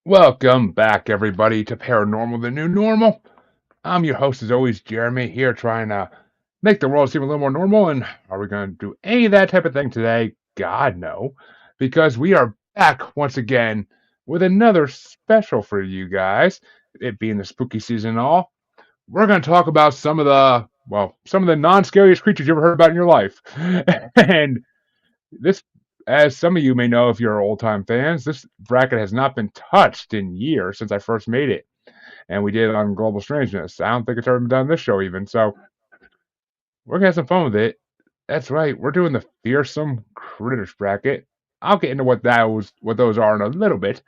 Welcome back, everybody, to Paranormal, the New Normal. I'm your host, as always, Jeremy, here trying to make the world seem a little more normal. And are we going to do any of that type of thing today? God, no. Because we are back once again with another special for you guys. It being the spooky season and all. We're going to talk about some of the non-scariest creatures you ever heard about in your life. And this, as some of you may know if you're old-time fans, this bracket has not been touched in years since I first made it. And we did it on Global Strangeness. I don't think it's ever been done on this show even. So we're going to have some fun with it. That's right. We're doing the Fearsome Critters bracket. I'll get into what those are in a little bit.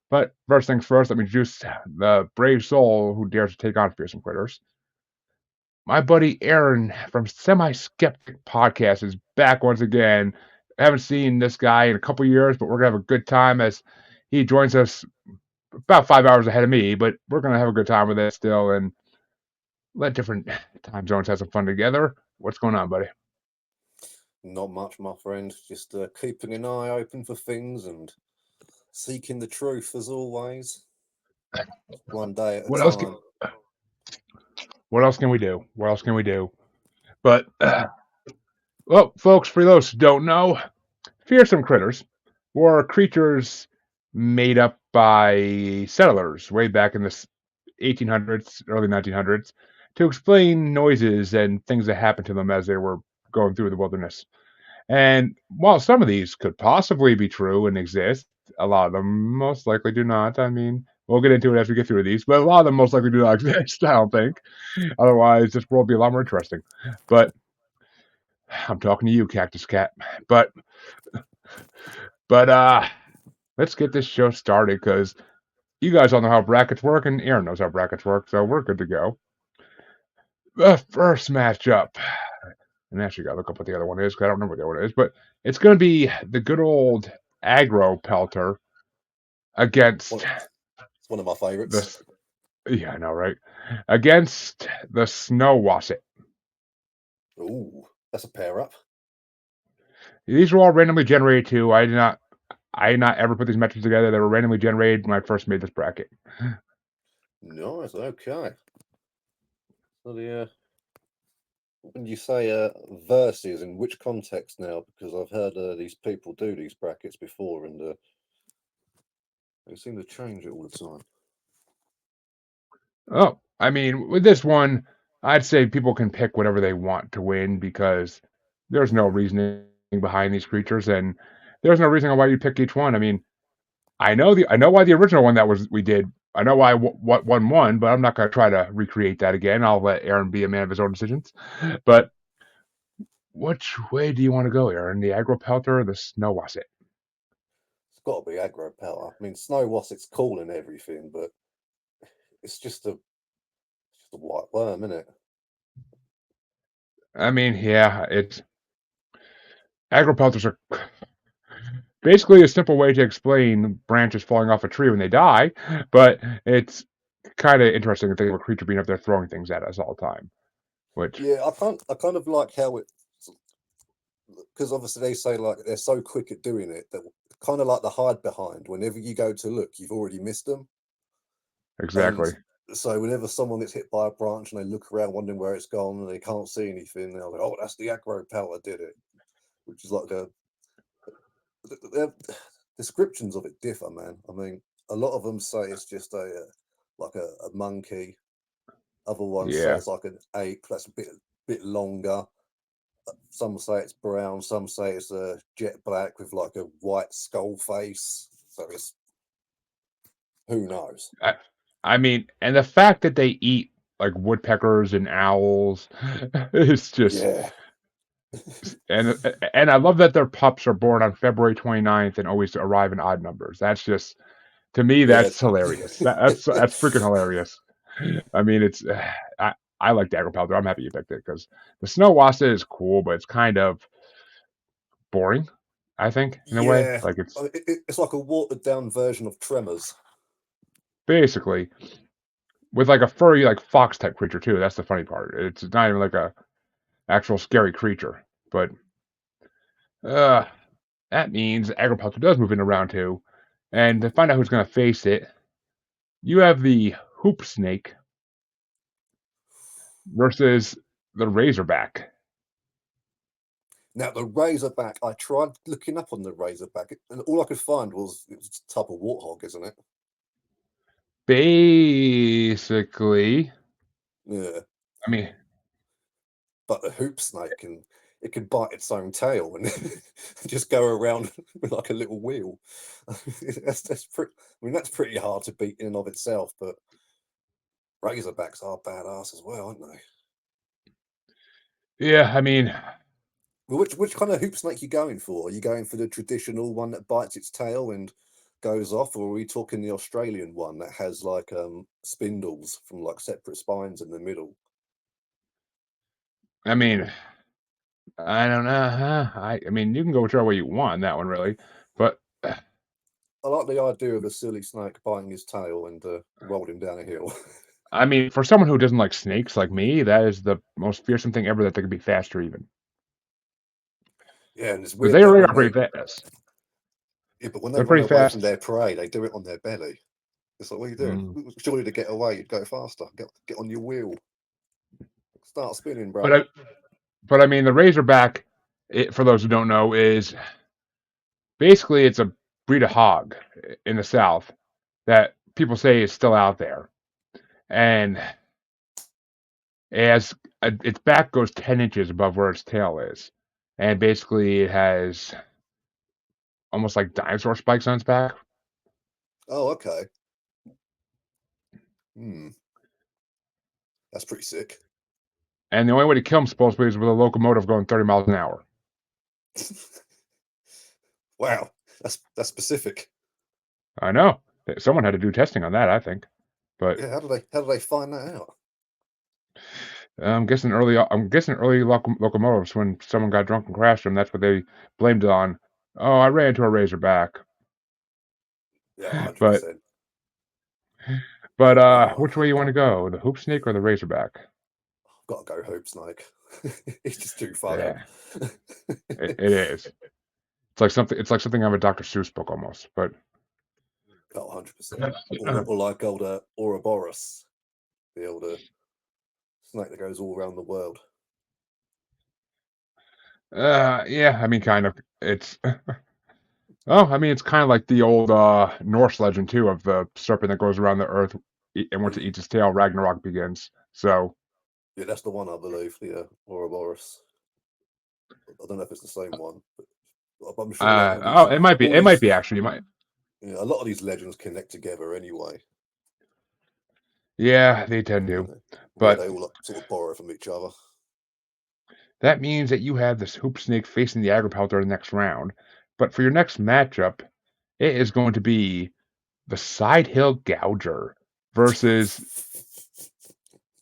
But first things first, let me introduce the brave soul who dares to take on Fearsome Critters. My buddy Aaron from Semi-Skeptic Podcast is back once again. I haven't seen this guy in a couple years, but we're going to have a good time as he joins us about 5 hours ahead of me, but we're going to have a good time with it still and let different time zones have some fun together. What's going on, buddy? Not much, my friend. Just keeping an eye open for things and seeking the truth as always. One day at a time. What else can we do? What else can we do? But, well, folks, for those who don't know, Fearsome Critters were creatures made up by settlers way back in the 1800s, early 1900s, to explain noises and things that happened to them as they were going through the wilderness. And while some of these could possibly be true and exist, a lot of them most likely do not. I mean, we'll get into it as we get through these, but a lot of them most likely do not exist, I don't think. Otherwise, this world would be a lot more interesting. But I'm talking to you, Cactus Cat. But let's get this show started because you guys all know how brackets work, and Aaron knows how brackets work, so we're good to go. The first matchup, and actually got to look up what the other one is because I don't remember what the other one is, but it's going to be the good old aggro pelter against. It's one of my favorites. Yeah, I know, right? Against the snow wasset. Ooh, that's a pair up. These were all randomly generated too. I did not ever put these matches together. They were randomly generated when I first made this bracket. Nice. Okay. So when you say verses, in which context now? Because I've heard these people do these brackets before, and they seem to change it all the time. Oh, I mean, with this one, I'd say people can pick whatever they want to win because there's no reasoning behind these creatures, and there's no reason why you pick each one. I mean, I know why the original one we did. I know why what one won, but I'm not going to try to recreate that again. I'll let Aaron be a man of his own decisions. But which way do you want to go, Aaron? The aggro pelter or the snow wasset? It's got to be aggro pelter. I mean, snow wasset's cool and everything, but it's just a white worm, isn't it? I mean, yeah, it's aggro pelters are basically a simple way to explain branches falling off a tree when they die, but it's kind of interesting to think of a creature being up there throwing things at us all the time. Which I kind of like how it, because obviously they say like they're so quick at doing it that kind of like the hide behind. Whenever you go to look, you've already missed them. Exactly. And so whenever someone gets hit by a branch and they look around wondering where it's gone and they can't see anything, they'll go, "Oh, that's the aggro pelter did it," which is like the descriptions of it differ, man. I mean, a lot of them say it's just a monkey. Other ones say it's like an ape that's a bit longer. Some say it's brown. Some say it's a jet black with like a white skull face. So it's who knows. I mean, and the fact that they eat like woodpeckers and owls is just and I love that their pups are born on February 29th and always arrive in odd numbers. That's just, to me, that's hilarious. That's freaking hilarious. I mean, it's I like the aggro pelter. I'm happy you picked it because the snow wasset is cool, but it's kind of boring, I think, in a way. Like it's like a watered down version of Tremors. Basically, with like a furry, like fox type creature too. That's the funny part. It's not even like a actual scary creature, but that means Agriculture does move into round two, and to find out who's going to face it, You have the hoop snake versus the razorback. Now, the razorback, I tried looking up on the razorback, and all I could find was it was a type of warthog, isn't it? Basically, Yeah. I mean, But the hoop snake can bite its own tail and just go around with like a little wheel. that's pretty. I mean, that's pretty hard to beat in and of itself. But razorbacks are badass as well, aren't they? yeah, I mean, Well, which kind of hoop snake you going for? Are you going for the traditional one that bites its tail and goes off, or are we talking the Australian one that has like spindles from like separate spines in the middle? I mean, I don't know. I mean, you can go whichever way you want in that one, really. But I like the idea of a silly snake biting his tail and rolling down a hill. I mean, for someone who doesn't like snakes like me, that is the most fearsome thing ever that they could be faster even. Yeah, and it's Because weird they that already when are pretty they fast. yeah, but when they They're run pretty away from fast. their prey, they do it on their belly. It's like, what are you doing? Mm. Surely to get away, you'd go faster. Get on your wheel. Start spinning, But brother. I mean, the razorback, for those who don't know, is basically it's a breed of hog in the South that people say is still out there, and as its back goes 10 inches above where its tail is, and basically it has almost like dinosaur spikes on its back. Oh, okay. Hmm, that's pretty sick. And the only way to kill them supposedly is with a locomotive going 30 miles an hour. Wow, that's specific. I know. Someone had to do testing on that, I think. But Yeah, how do they find that out? I'm guessing early locomotives when someone got drunk and crashed them. That's what they blamed it on. Oh, I ran into a razorback. Yeah, 100%. But Oh, which way you want to go? The hoop snake or the razorback? I've got to go hoop snake. It's just too fun. Yeah, it is. It's like something out of a Dr. Seuss book almost. But Oh, 100%. Or like old Ouroboros, the older snake that goes all around the world. yeah, I mean, kind of. It's oh, I mean, it's kind of like the old Norse legend too of the serpent that goes around the earth, and once it Mm. eats its tail, Ragnarok begins. So Yeah, that's the one I believe. The Ouroboros. I don't know if it's the same one, but I'm sure like oh, it might be. all It might these, be actually. It might. a lot of these legends connect together anyway. Yeah, they tend to. Yeah, But they all sort of borrow from each other. that means that you have this hoop snake facing the agriculture in the next round. But for your next matchup, it is going to be the side hill gouger versus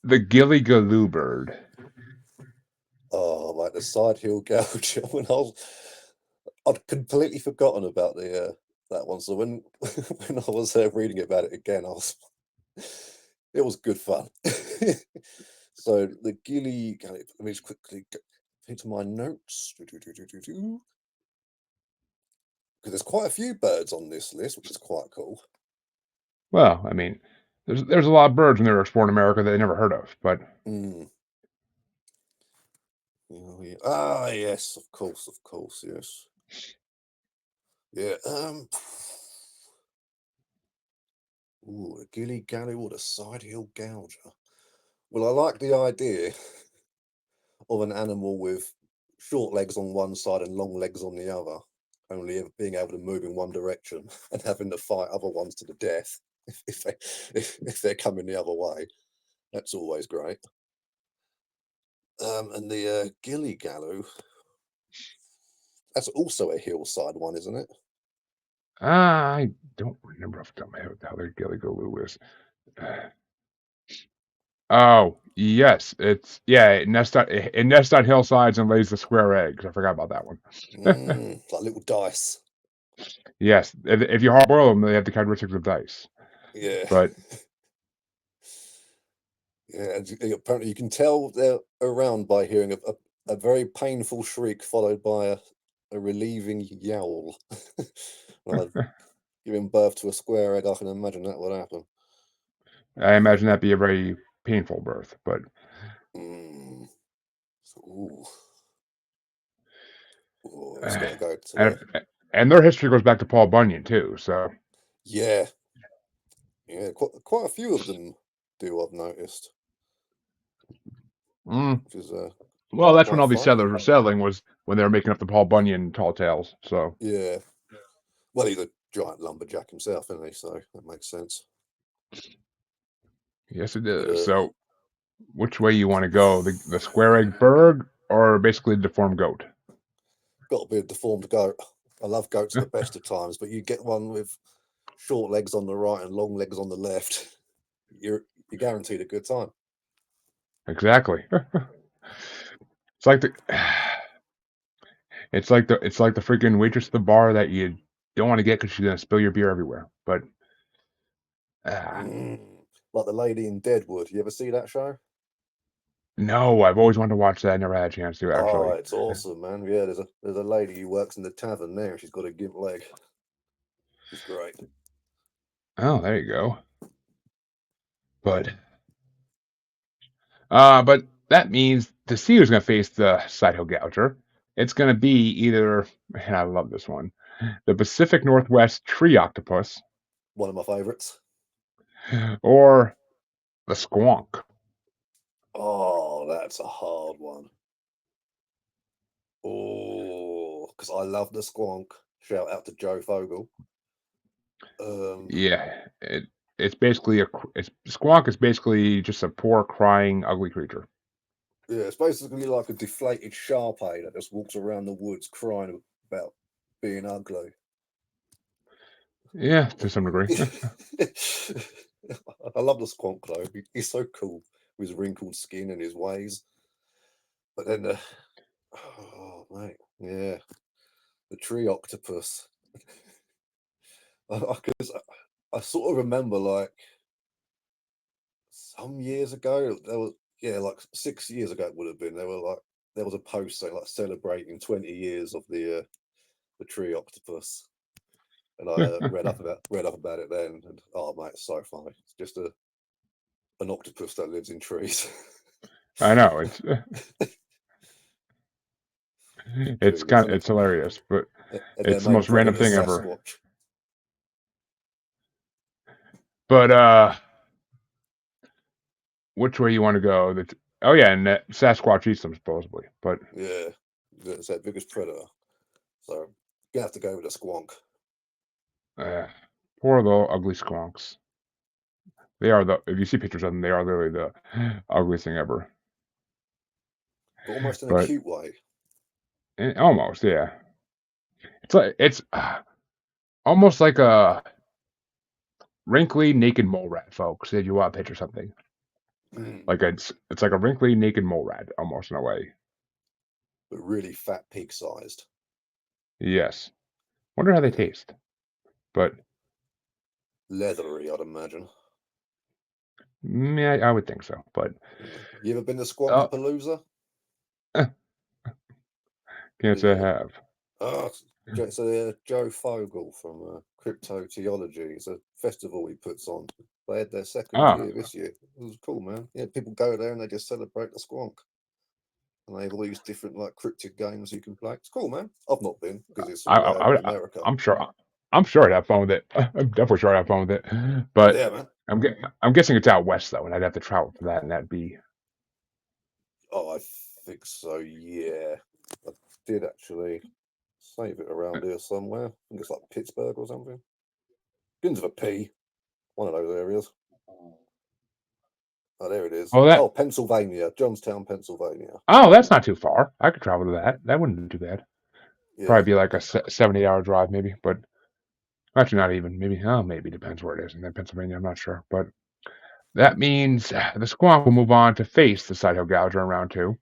the gilly galoo bird. Oh, like the side hill gouge. I'd completely forgotten about the that one. So when when I was reading about it again, it was good fun. So the gilly, let me just quickly go into my notes because there's quite a few birds on this list, which is quite cool. Well, I mean, there's a lot of birds when they were exploring America that they never heard of, but Mm. Oh, yeah. Ah, yes, of course, yes. Yeah. Ooh, a gilly galley or the side hill gouger. Well, I like the idea of an animal with short legs on one side and long legs on the other, only being able to move in one direction and having to fight other ones to the death if they're coming the other way. That's always great. And the gilly galoo, that's also a hillside one, isn't it? I don't remember off the top of my head what the hell their gilly galoo is. Uh, Oh, yes, it nests on hillsides and lays the square eggs. I forgot about that one. Like little dice. Yes, if you hard boil them, they have the characteristics of dice. Yeah. But Yeah, and apparently you can tell they're around by hearing a very painful shriek followed by a relieving yowl. Well, giving birth to a square egg, I can imagine that would happen. I imagine that'd be a very painful birth, but Mm. Ooh. Ooh, it's got to go to the... and their history goes back to Paul Bunyan too. So Yeah. Yeah, quite a few of them do, I've noticed. Which is well, that's when quite all these funny. settlers were settling, was when they were making up the Paul Bunyan tall tales. So Yeah. Well, he's a giant lumberjack himself, isn't he? So that makes sense. yes, it But is. So which way you want to go? The square-egg bird or basically the deformed goat? got to be a deformed goat. I love goats at the best of times, but you get one with short legs on the right and long legs on the left, you're guaranteed a good time. Exactly. It's like the it's like the freaking waitress at the bar that you don't want to get because she's gonna spill your beer everywhere. But Like the lady in Deadwood. You ever see that show? no, I've always wanted to watch that. I never had a chance to Oh, actually. it's awesome, man. Yeah, there's a lady who works in the tavern there, and she's got a gimp leg. She's great. Oh, there you go. But that means to see who's gonna face the side hill gouger. It's gonna be either, and I love this one, the Pacific Northwest tree octopus, One of my favorites. or the squonk. Oh, that's a hard one. Oh, because I love the squonk. Shout out to Joe Fogel. Yeah, it's basically it's squonk is basically just a poor crying ugly creature. Yeah, it's basically like a deflated Shar-Pei that just walks around the woods crying about being ugly. Yeah, to some degree. I love the squonk though. He's so cool with his wrinkled skin and his ways. But then oh mate, yeah, the tree octopus. Because I sort of remember like some years ago, like 6 years ago it would have been. There was a post saying like celebrating 20 years of the tree octopus. And I read up about it then, and oh mate, it's so funny. It's just an octopus that lives in trees. I know it's hilarious, but And their it's the main most random predator, thing ever. Sasquatch. But which way you want to go? Oh yeah, and Sasquatch eats them supposedly, but Yeah, it's their biggest predator. So you have to go with a squonk. poor little ugly squonks. They are if you see pictures of them, they are literally the ugliest thing ever. But almost in a But cute way. almost, yeah. It's almost like a wrinkly naked mole rat, folks. If you want to picture something like it's like a wrinkly naked mole rat, almost in a way. But really fat pig sized. Yes. Wonder how they taste. But Leathery, I'd imagine. Yeah, I would think so. But you ever been to Squonk Palooza? Can't say I have. Oh, so Joe Fogel from Cryptoteology. It's a festival he puts on. They had their second year this year. It was cool, man. Yeah, people go there and they just celebrate the squonk. And they have all these different like cryptid games you can play. It's cool, man. I've not been because it's all over in America. I'm sure I'd have fun with it. I'm definitely sure I'd have fun with it. But yeah, man. I'm guessing it's out west though, and I'd have to travel for that, and that'd be. Oh, I think so. Yeah, I did actually save it around here somewhere. I think it's like Pittsburgh or something. Begins with a P. One of those areas. Oh, there it is. Pennsylvania, Johnstown, Pennsylvania. Oh, that's not too far. I could travel to that. That wouldn't be too bad. Yeah. Probably be like a 70-hour drive, maybe. But actually, not even. Maybe depends where it is. In Pennsylvania, I'm not sure. But that means the Squonk will move on to face the Sidehill Gouger in round 2.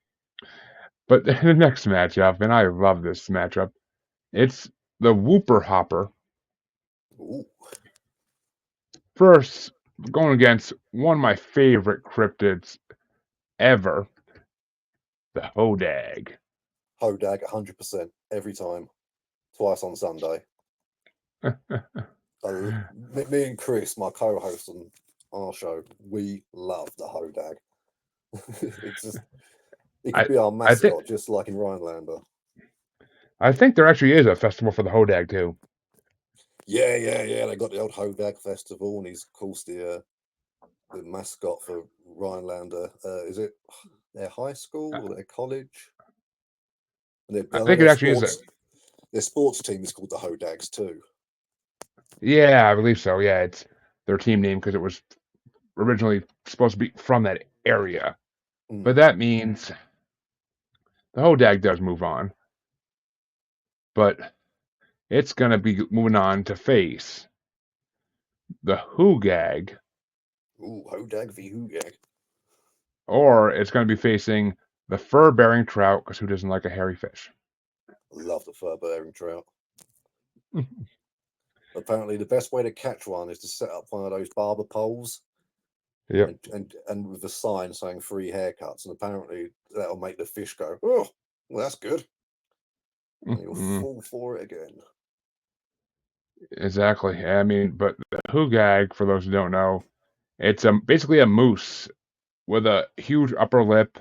But the next matchup, and I love this matchup, it's the Whooper Hopper. Ooh. First, going against one of my favorite cryptids ever, the Hodag. Hodag, 100% every time, twice on Sunday. Me and Chris, my co-host on our show, we love the Hodag. It's just, it could I be our I think mascot, just like in Rhinelander. I think there actually is a festival for the Hodag too. Yeah. They got the old Hodag Festival, and he's of course the mascot for Rhinelander. Is it their high school or their college? And I I know think it actually is a their sports team is called the Hodags too. yeah, I believe so. Yeah, it's their team name because it was originally supposed to be from that area. But that means the Hodag does move on, but it's going to be moving on to face the Hoogag, Ooh, Hodag v Hoogag. or it's going to be facing the fur-bearing trout, because who doesn't like a hairy fish? Love the fur-bearing trout. Apparently, the best way to catch one is to set up one of those barber poles. Yep. And with a sign saying free haircuts, and apparently that'll make the fish go, oh, well, that's good. And you'll fall for it again. Exactly. I mean, but the Hoogag, for those who don't know, it's basically a moose with a huge upper lip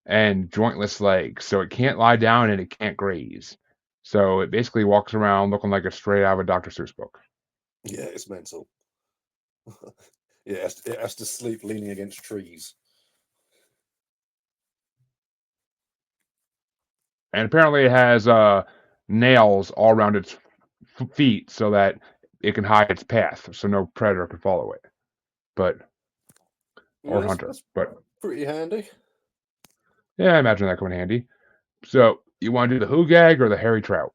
and jointless legs, so it can't lie down and it can't graze. So it basically walks around looking like it's straight out of a Dr. Seuss book. Yeah, it's mental. Yeah, it has to sleep leaning against trees. And apparently it has nails all around its feet so that it can hide its path, so no predator can follow it. Or hunter. That's But pretty handy. yeah, I imagine that coming handy. So you want to do the Hoogag or the hairy trout?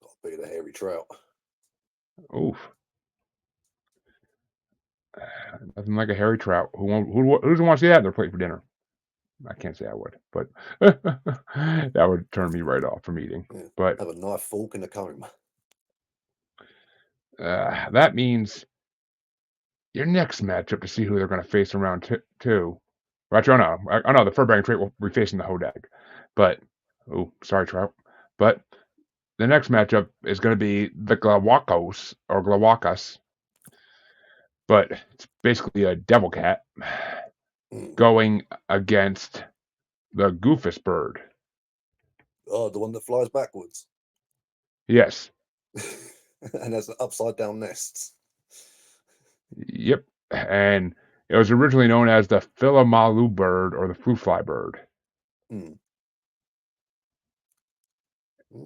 Gotta be the hairy trout. Oof. Nothing like a hairy trout. Who doesn't want to see that on their plate for dinner? I can't say I would, but that would turn me right off from eating. Yeah, But have a knife, fork, and a comb. that means your next matchup to see who they're going to face in round two. Actually, I know the fur-bearing trait will be facing the Hodag. But, sorry, Trout. But the next matchup is going to be the Glawakos, or Glawakas. But it's basically a devil cat going against the Goofus bird. Oh, the one that flies backwards. Yes. And has upside down nests. Yep. And it was originally known as the Philamalu bird or the fruit fly bird.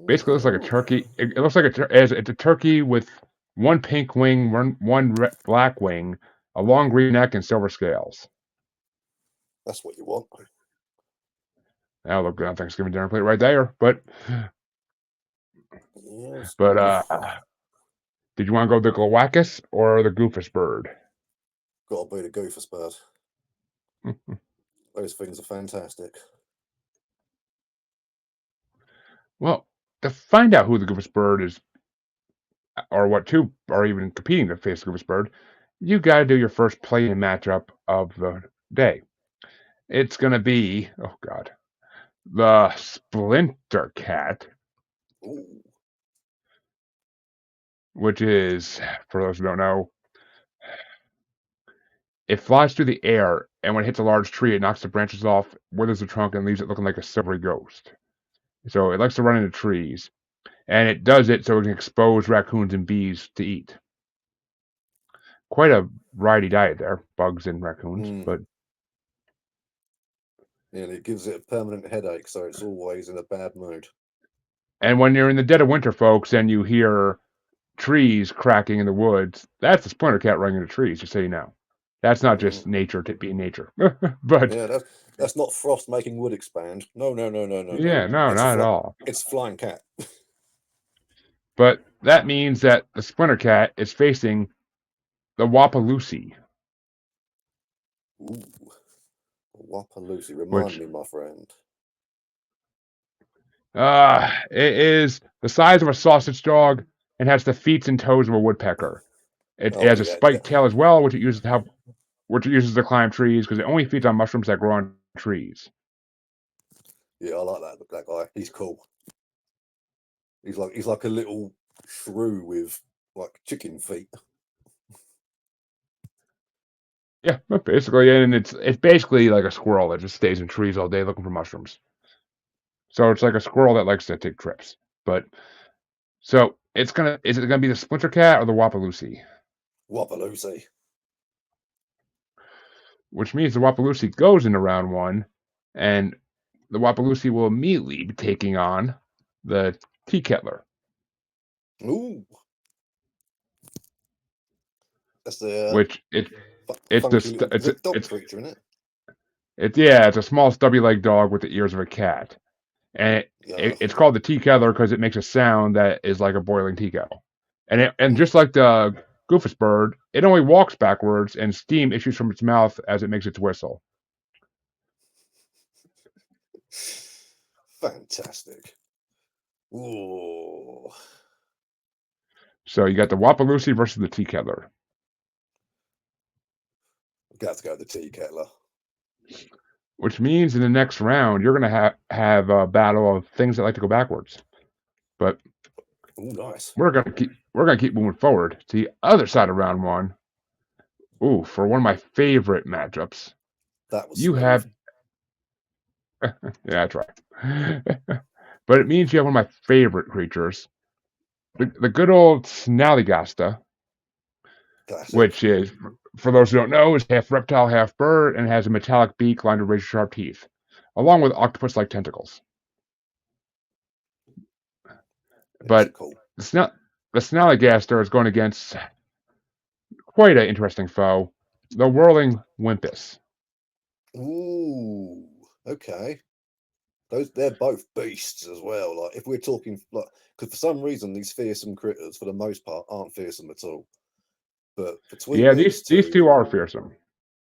Basically, it looks like a turkey. It looks like it's a turkey with one pink wing, one black wing, a long green neck, and silver scales. That's what you want. That'll look good on Thanksgiving dinner plate right there. But yes, did you want to go the Glowacus or the Goofus bird? Gotta be the Goofus bird. Those things are fantastic. Well, to find out who the Goofus bird is, or what two are even competing to face the Goofus bird, you got to do your first play-in matchup of the day. It's going to be, oh God, the Splinter Cat. Ooh. Which is, for those who don't know, it flies through the air, and when it hits a large tree, it knocks the branches off, withers the trunk, and leaves it looking like a silvery ghost. So it likes to run into trees, and it does it so it can expose raccoons and bees to eat. Quite a variety diet there, bugs and raccoons, but... And it gives it a permanent headache, so it's always in a bad mood. And when you're in the dead of winter, folks, and you hear trees cracking in the woods, that's the Splinter Cat running into trees, just so you know. That's not just nature being nature. But yeah, that's not frost making wood expand. No. Yeah, no, not at all. It's flying cat. But that means that the Splinter Cat is facing the Wapaloosie. Ooh. Wapaloosie. Remind Which me, my friend. it is the size of a sausage dog and has the feet and toes of a woodpecker. It has a spiked tail as well, which it uses to climb trees because it only feeds on mushrooms that grow on trees. Yeah, I like that guy. He's cool. He's like a little shrew with like chicken feet. Yeah, basically, and it's basically like a squirrel that just stays in trees all day looking for mushrooms. So it's like a squirrel that likes to take trips. But so is it gonna be the Splinter Cat or the Wapaloosie? Wapaloosie. Which means the Wapaloosie goes into round one, and the Wapaloosie will immediately be taking on the Tea Kettler. Ooh. That's the Which it's funky just little dog creature, isn't it? it's a small stubby-legged dog with the ears of a cat. And Yeah. it's called the tea kettler because it makes a sound that is like a boiling tea kettle. And just like the goofus bird, it only walks backwards, and steam issues from its mouth as it makes its whistle. Fantastic. Ooh. So you got the Wapaloosie versus the tea kettler. Got to go the tea kettler. Which means in the next round you're gonna have a battle of things that like to go backwards. But nice. We're gonna keep moving forward to the other side of round one. Ooh, for one of my favorite matchups. That was You smooth. have yeah, that's right. But it means you have one of my favorite creatures, the good old Snallygasta, which is, for those who don't know, is half reptile, half bird, and has a metallic beak lined with razor-sharp teeth, along with octopus-like tentacles. But cool. the Snallygaster is going against quite an interesting foe, the Whirling Wimpus. Ooh, okay. They're both beasts as well. Like if we're talking, like, because for some reason these fearsome critters, for the most part, aren't fearsome at all. But between these two are fearsome.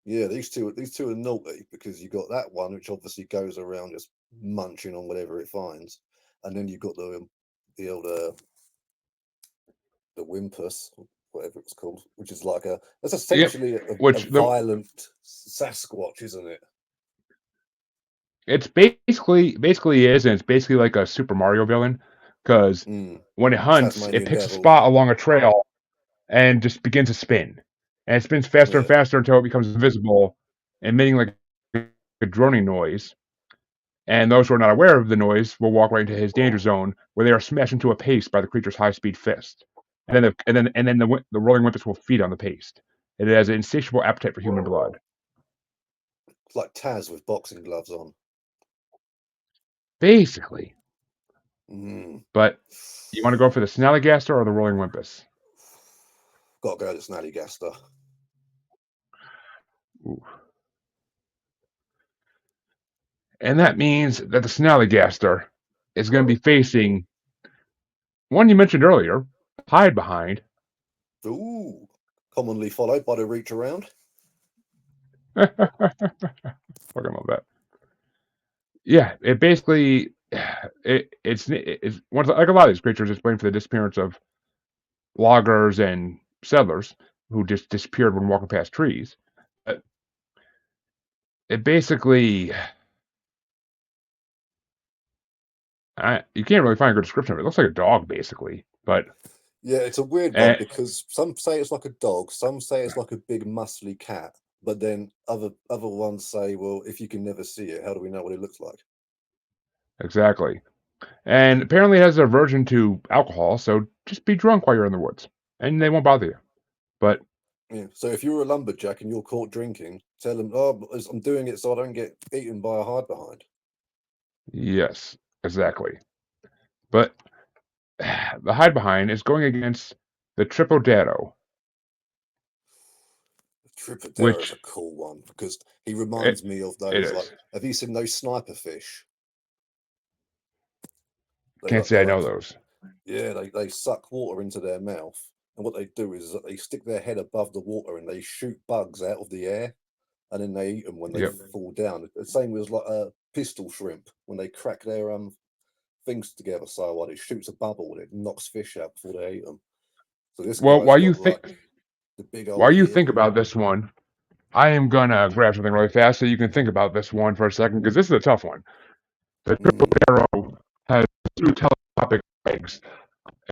Yeah, these two are naughty because you got that one which obviously goes around just munching on whatever it finds, and then you've got the old the Wimpus, whatever it's called, which is like that's essentially a violent Sasquatch, isn't it? It's basically is, and it's basically like a Super Mario villain, because when it hunts, it picks a spot along a trail and just begins to spin, and it spins faster and faster until it becomes invisible, emitting like a droning noise. And those who are not aware of the noise will walk right into his danger zone, where they are smashed into a paste by the creature's high-speed fist. And then the rolling Wimpus will feed on the paste. It has an insatiable appetite for human blood. It's like Taz with boxing gloves on. Basically. But you want to go for the Snallygaster or the Rolling Wimpus? Got to go to Snallygaster. Ooh. And that means that the Snallygaster is going to be facing one you mentioned earlier, Hide Behind. Ooh. Commonly followed by the Reach Around. Talking about that. Yeah, it basically it's one like a lot of these creatures. It's blamed for the disappearance of loggers and settlers who just disappeared when walking past trees. But it basically, you can't really find a good description of it. It looks like a dog, basically. But yeah, it's a weird one because some say it's like a dog, some say it's like a big muscly cat, but then other ones say, well, if you can never see it, how do we know what it looks like? Exactly. And apparently it has an aversion to alcohol, so just be drunk while you're in the woods, and they won't bother you. But yeah, so if you're a lumberjack and you're caught drinking, tell them, "Oh, I'm doing it so I don't get eaten by a hide behind." Yes, exactly. But the hide behind is going against the Tripodero. Tripodero is a cool one because he reminds me of those. Like, have you seen those sniper fish? Can't say I know those. Yeah, they suck water into their mouth, and what they do is that they stick their head above the water and they shoot bugs out of the air, and then they eat them when they fall down. The same as like a pistol shrimp when they crack their things together so hard it shoots a bubble and it knocks fish out before they eat them. So this while you think the big old while you think about this one, I am gonna grab something really fast so you can think about this one for a second, because this is a tough one. The Tripodero has two telescopic legs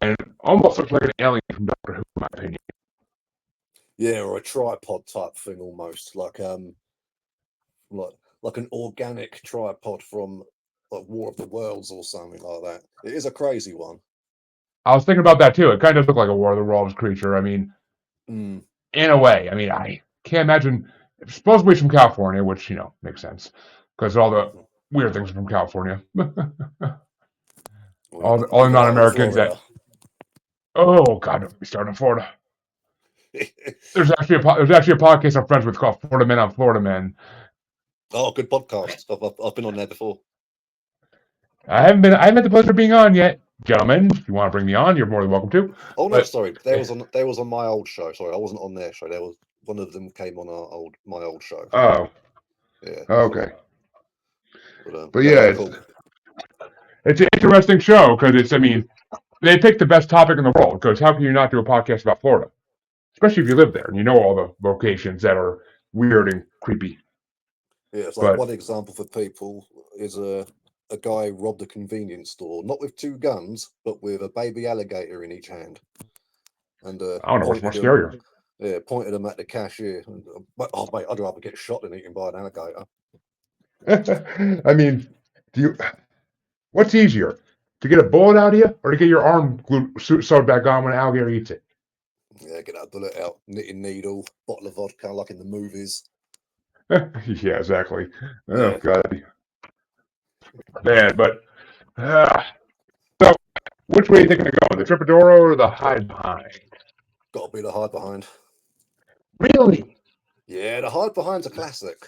and almost looks like an alien from Doctor Who, in my opinion. Yeah, or a tripod type thing almost, like an organic tripod from like War of the Worlds or something like that. It is a crazy one. I was thinking about that too. It kind of does look like a War of the Worlds creature. I mean, Mm. in a way. I mean, I can't imagine. It's supposed to be from California, which makes sense because all the weird things are from California. all the non-Americans that. Oh God, don't be starting in Florida. There's actually a podcast I'm friends with called Florida Men on Florida Men. Oh, good podcast. I've been on there before. I haven't had the pleasure of being on yet, gentlemen. If you want to bring me on, you're more than welcome to. Oh no, sorry. They was on my old show. Sorry, I wasn't on their show. There was one of them came on my old show. Oh. Yeah. Okay. But yeah, cool. It's an interesting show because they pick the best topic in the world. Because how can you not do a podcast about Florida? Especially if you live there and you know all the locations that are weird and creepy. Yeah, it's like one example for people is a guy robbed a convenience store, not with 2 guns, but with a baby alligator in each hand. And I don't know what's more scarier. Yeah, pointed them at the cashier. And, oh mate, I'd rather get shot than eaten by an alligator. I mean, what's easier, to get a bullet out of you or to get your arm sewed back on when an alligator eats it? Yeah, get that bullet out, knitting needle, bottle of vodka like in the movies. Yeah, exactly. Oh God, man. But so, which way are you thinking of going, the Tripodoro or the hide behind? Got to be the hide behind. Really? Yeah, the hide behind's a classic.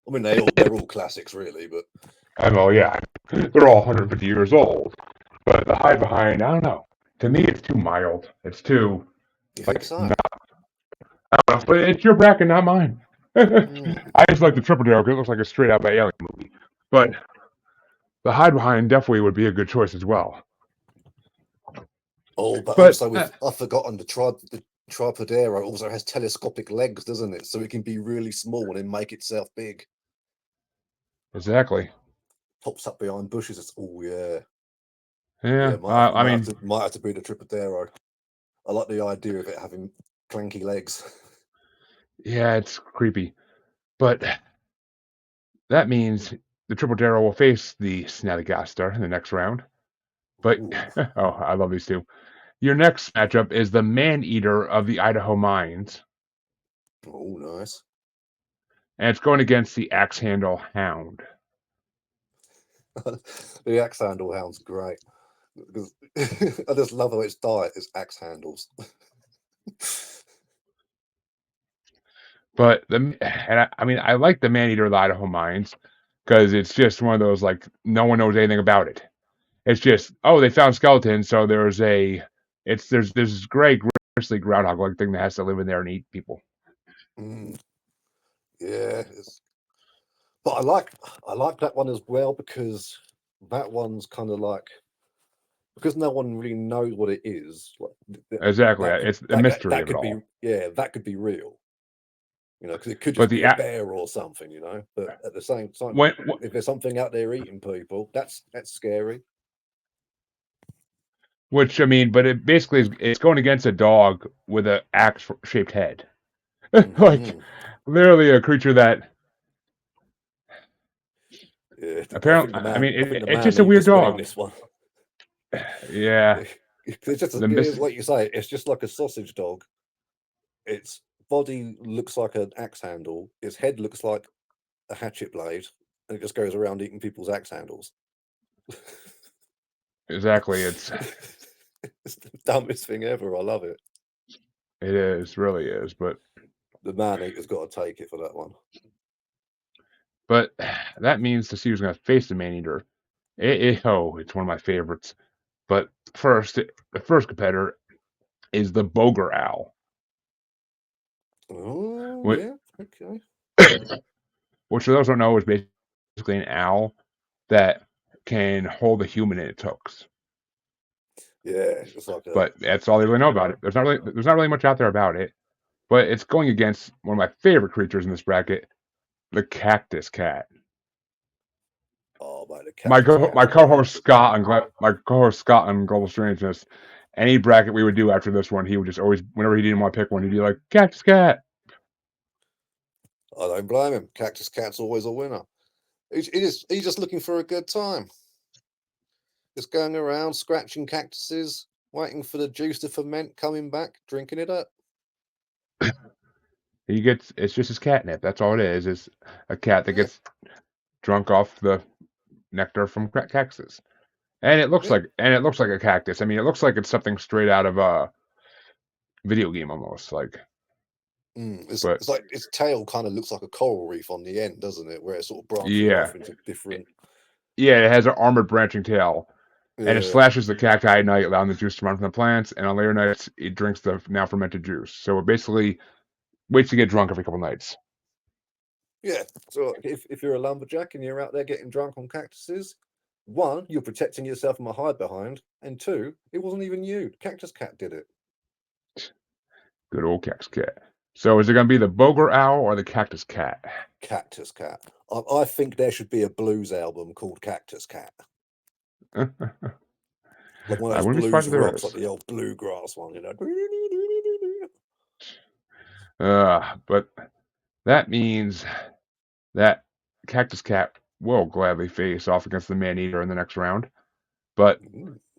I mean, they're all classics, really, but. I know, yeah, they're all 150 years old. But the hide behind, I don't know. To me, it's too mild. It's too. You think so? I don't know, but it's your bracket, not mine. I just like the Tripodoro because it looks like a straight out by Alien movie. But the hide behind definitely would be a good choice as well. Oh, but also I've forgotten the Tripodero also has telescopic legs, doesn't it? So it can be really small and then make itself big. Exactly. Pops up behind bushes. It's Yeah. might have to be the Tripodero. I like the idea of it having clanky legs. Yeah, it's creepy, but that means the Tripodero will face the Snallygaster in the next round. But I love these two. Your next matchup is the Man-Eater of the Idaho Mines. Oh, nice. And it's going against the Axe Handle Hound. The Axe Handle Hound's great. Because I just love how its diet is axe handles. But I like the Man-Eater of the Idaho Mines because it's just one of those, like, no one knows anything about it. It's just, they found skeletons, so there's this gray grizzly groundhog-like thing that has to live in there and eat people. Yeah, but I like that one as well because that one's kind of like, because no one really knows what it is. Exactly, it's the mystery of it all. That could be real. Because it could just be a bear or something. But at the same time, if there's something out there eating people, that's scary. Which, but it basically it's going against a dog with an axe-shaped head. Like, literally a creature that. Yeah, apparently, it's just a weird dog. This one. Yeah. It's just like you say, it's just like a sausage dog. Its body looks like an axe handle. Its head looks like a hatchet blade, and it just goes around eating people's axe handles. Exactly, it's the dumbest thing ever. I love it. It is, really is, but the Man-Eater's got to take it for that one. But that means to see who's going to face the Man-Eater. It's one of my favorites. But the first competitor is the Boger Owl. Oh, yeah, okay. Which, for those who don't know, is basically an owl that can hold a human in its hooks. Yeah, it's like but that's all they really know about it. There's not really much out there about it. But it's going against one of my favorite creatures in this bracket, the Cactus Cat. Oh, my co-host Scott on Global Strangeness any bracket we would do after this one, he would just always, whenever he didn't want to pick one, he'd be like, Cactus Cat. I don't blame him. Cactus Cat's always a winner. He's just looking for a good time. Just going around scratching cactuses, waiting for the juice to ferment, coming back, drinking it up. It's just his catnip. That's all it is. It's a cat that gets drunk off the nectar from cactuses. And it looks like a cactus. I mean, it looks like it's something straight out of a video game almost. Like, it's like its tail kind of looks like a coral reef on the end, doesn't it? Where it sort of branches off into different. Yeah, it has an armored branching tail, and it slashes the cacti at night, allowing the juice to run from the plants. And on later nights, it drinks the now fermented juice. So it basically waits to get drunk every couple nights. Yeah. So if you're a lumberjack and you're out there getting drunk on cactuses, one, you're protecting yourself from a hide behind, and two, it wasn't even you. Cactus Cat did it. Good old Cactus Cat. So is it going to be the Boger Owl or the Cactus Cat? Cactus Cat. I think there should be a blues album called Cactus Cat. Like one of those blues rocks, like the old bluegrass one, you know. But that means that Cactus Cat will gladly face off against the Man-Eater in the next round. But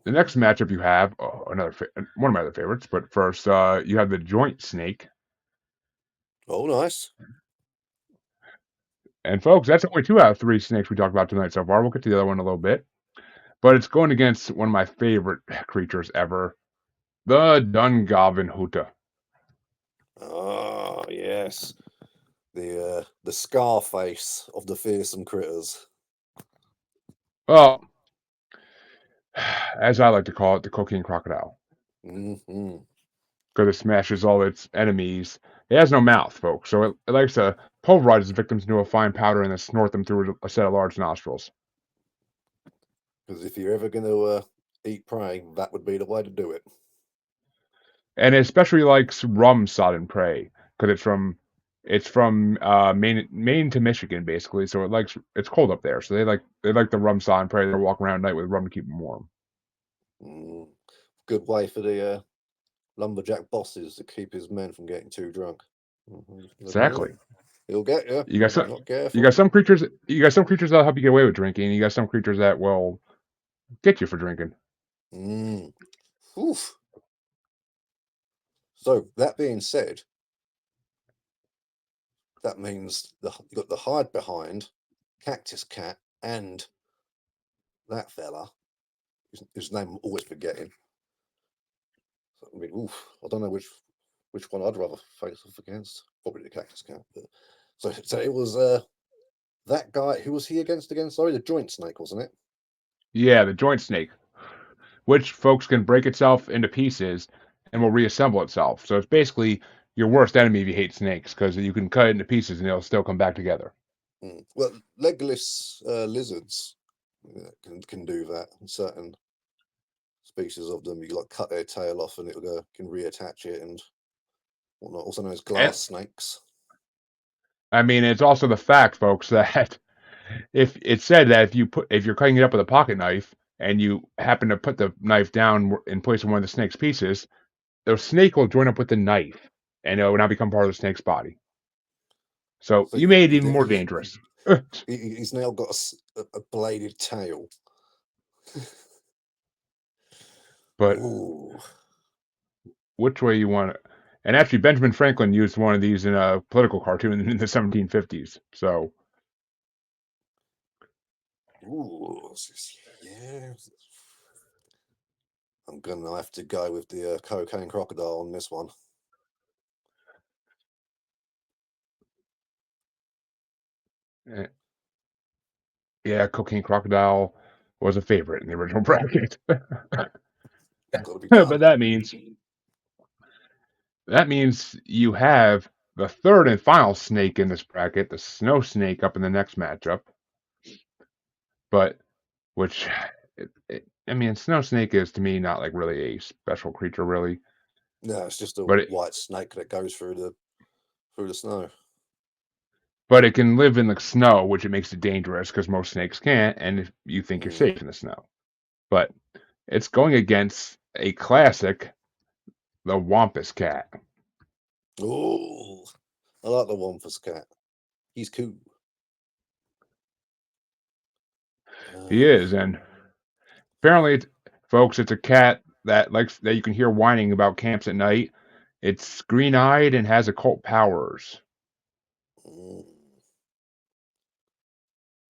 the next matchup you have, one of my other favorites, but first, you have the Joint Snake. Oh, nice. And folks, that's only 2 out of 3 snakes we talked about tonight so far. We'll get to the other one in a little bit. But it's going against one of my favorite creatures ever, the Dungovin Huta. Oh, yes. The Scarface of the fearsome critters. Well, as I like to call it, the cocaine crocodile. Mm-hmm. Because it smashes all its enemies. It has no mouth, folks, so it likes to pulverize its victims into a fine powder and then snort them through a set of large nostrils. Because if you're ever going to eat prey, that would be the way to do it. And it especially likes rum-sodden prey, because it's from Maine to Michigan, basically. So it's cold up there, so they like the rum-sodden prey. They walk around at night with rum to keep them warm. Good way for the lumberjack bosses to keep his men from getting too drunk. Exactly. He'll get you. You got some creatures that'll help you get away with drinking. You got some creatures that will get you for drinking. Oof. So that being said, that means you got the hide behind, Cactus Cat, and that fella, whose name I'm always forgetting. So, I mean, I don't know which one I'd rather face off against. Probably the Cactus Cat. But, so it was that guy. Who was he against again? Sorry, the Joint Snake, wasn't it? Yeah, the Joint Snake, which folks can break itself into pieces and will reassemble itself. So it's basically your worst enemy if you hate snakes, because you can cut it into pieces and it'll still come back together. Well, legless lizards can do that. In certain species of them, you like cut their tail off and it can reattach it and whatnot. Also known as glass snakes. I mean, it's also the fact, folks, that if it's said that if you're cutting it up with a pocket knife and you happen to put the knife down in place of one of the snake's pieces, the snake will join up with the knife and it will now become part of the snake's body. So you made it even more dangerous. He's now got a bladed tail. But which way you want it? And actually, Benjamin Franklin used one of these in a political cartoon in the 1750s. So, yeah, I'm gonna have to go with the cocaine crocodile on this one. Yeah, cocaine crocodile was a favorite in the original bracket. But that means you have the third and final snake in this bracket, the snow snake, up in the next matchup. But I mean, snow snake is to me not like really a special creature, really. No, it's just a white snake that goes through the snow. But it can live in the snow, which it makes it dangerous because most snakes can't, and if you think you're safe in the snow. But it's going against a classic, the Wampus Cat. Oh, I like the Wampus Cat. He's cool. He is, and apparently, folks, it's a cat that you can hear whining about camps at night. It's green-eyed and has occult powers.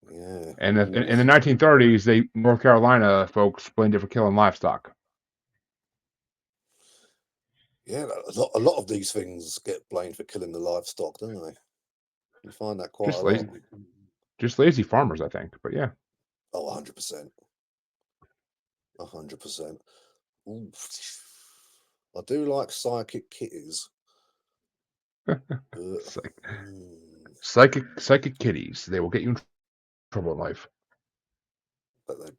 Yeah. And in the 1930s, North Carolina folks blamed it for killing livestock. Yeah, a lot of these things get blamed for killing the livestock, don't they? You find that quite a lot. Just lazy farmers, I think. But yeah. Oh, 100%. 100%. I do like psychic kitties. Psychic kitties. They will get you in trouble in life. But they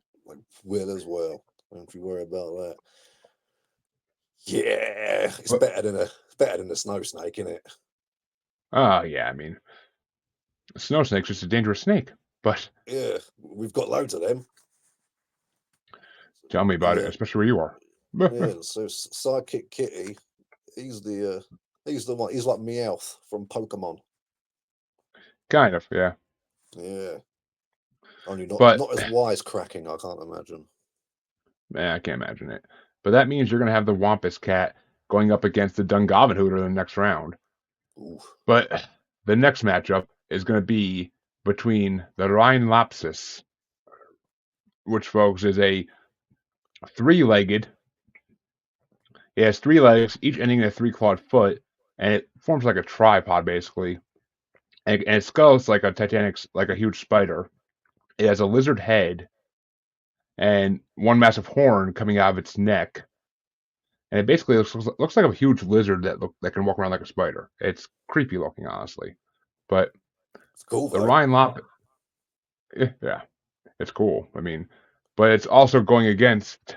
will as well. Don't you worry about that. Yeah, it's better than a snow snake, isn't it? Oh yeah, I mean, a snow snake's just a dangerous snake. But yeah, we've got loads of them. Tell me about it, especially where you are. Yeah, so Sidekick Kitty, he's the one. He's like Meowth from Pokemon. Kind of, yeah. Yeah. Only not as wisecracking, I can't imagine. Man, I can't imagine it. But that means you're going to have the Wampus Cat going up against the Dungavenhooter in the next round. Ooh. But the next matchup is going to be between the Rhinelapsus, which, folks, is a three-legged. It has 3 legs, each ending in a 3-clawed foot, and it forms like a tripod, basically. And its skull is like a huge spider. It has a lizard head and one massive horn coming out of its neck. And it basically looks like a huge lizard that can walk around like a spider. It's creepy looking, honestly. But it's cool, the Rhinelapsus, yeah, it's cool. I mean, but it's also going against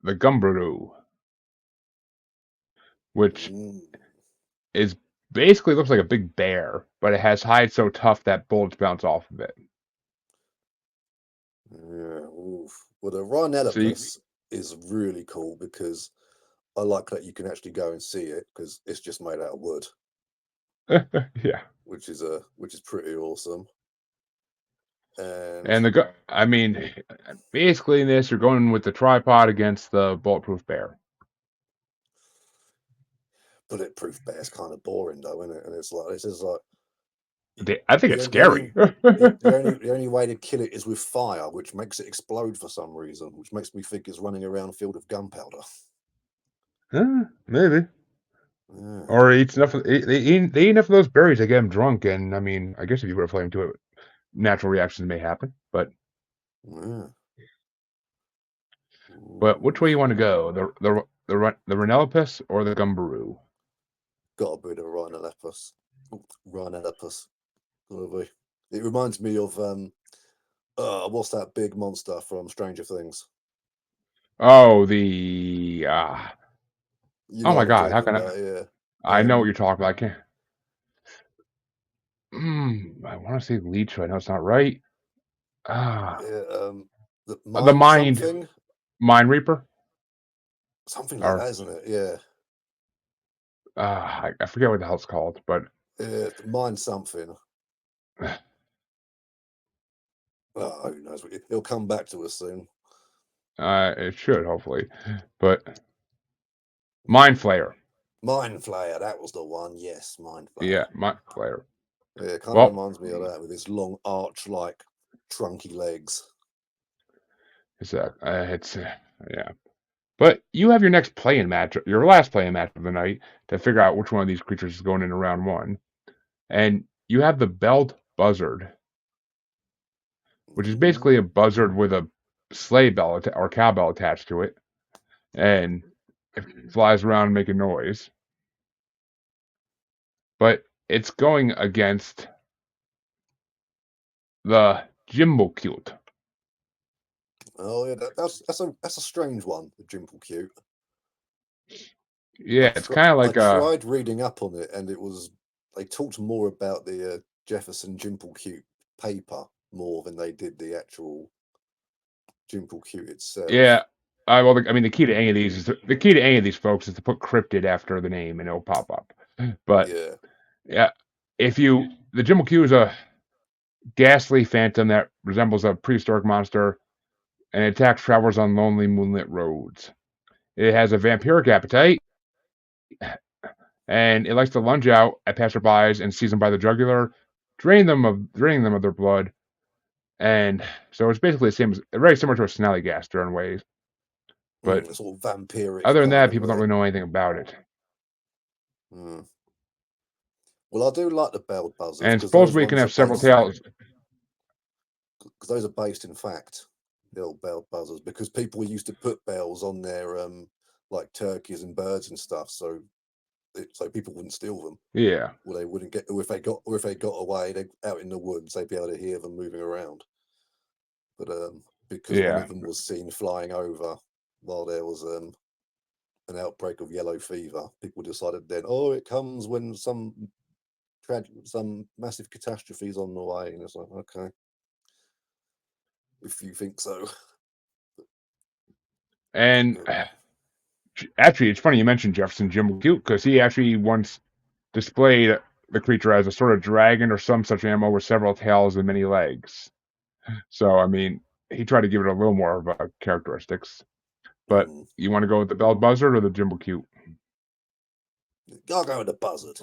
the Gumberoo, which is basically looks like a big bear, but it has hide so tough that bullets bounce off of it. Yeah. Oof. Well, the Rhinelapus is really cool because I like that you can actually go and see it because it's just made out of wood. Yeah. Which is pretty awesome. And I mean, basically in this, you're going with the tripod against the bulletproof bear. Bulletproof bear's kind of boring though, isn't it? And it's like I think it's scary. The only way to kill it is with fire, which makes it explode for some reason, which makes me think it's running around a field of gunpowder. Maybe. Yeah. Or they eat enough of those berries to get them drunk, and I mean, I guess if you put a flame to it, natural reactions may happen. But but which way you want to go? The Rhinelapus or the Gumberoo? Gotta be the Rhinelapus. It reminds me of what's that big monster from Stranger Things? Oh, the oh my God! How can I? Yeah. I know what you're talking about. I can't. I want to say leech, but I know it's not right. The Mind Reaper. Something like that, isn't it? Yeah. I forget what the hell it's called, but Mind something. Who knows? It'll come back to us soon. It should, hopefully. But Mind Flayer. Mind Flayer, that was the one. Yes, Mind Flayer. Yeah, Mind Flayer. Yeah, it kind of reminds me of that with his long arch-like, trunky legs. Yeah. But you have your next play-in match, your last play-in match of the night, to figure out which one of these creatures is going into round 1. And you have the Belled Buzzard, which is basically a buzzard with a sleigh bell or cowbell attached to it, and it flies around making noise. But it's going against the Jimblecute. Oh yeah, that's a strange one, the Jimblecute. Yeah, it's kind of like I tried reading up on it, and they talked more about the Jefferson Jimblecute paper more than they did the actual Jimblecute itself. Yeah, Well, the key to any of these folks is to put cryptid after the name, and it'll pop up. But Yeah. yeah, the Jimble is a ghastly phantom that resembles a prehistoric monster, and it attacks travelers on lonely moonlit roads. It has a vampiric appetite, and it likes to lunge out at passerbys and seize them by the jugular, draining them of their blood. And so it's basically very similar to a snallygaster in ways. But Sort of vampiric. other than that, people don't really know anything about it. Well, I do like the bell buzzards. And supposedly it can have several tails. Because those are based in fact, the old bell buzzards, because people used to put bells on their like turkeys and birds and stuff, so people wouldn't steal them. Yeah. Well, they wouldn't get, or if they got away, they out in the woods, they'd be able to hear them moving around. But because one of them was seen flying over while there was an outbreak of yellow fever, people decided then, it comes when some massive catastrophe is on the way, and it's like, okay, if you think so. And actually, it's funny you mentioned Jefferson Jimble Cute, because he actually once displayed the creature as a sort of dragon or some such animal with several tails and many legs. So, he tried to give it a little more of characteristics. But you want to go with the bell buzzard or the Jimble Cute? I'll go with the buzzard.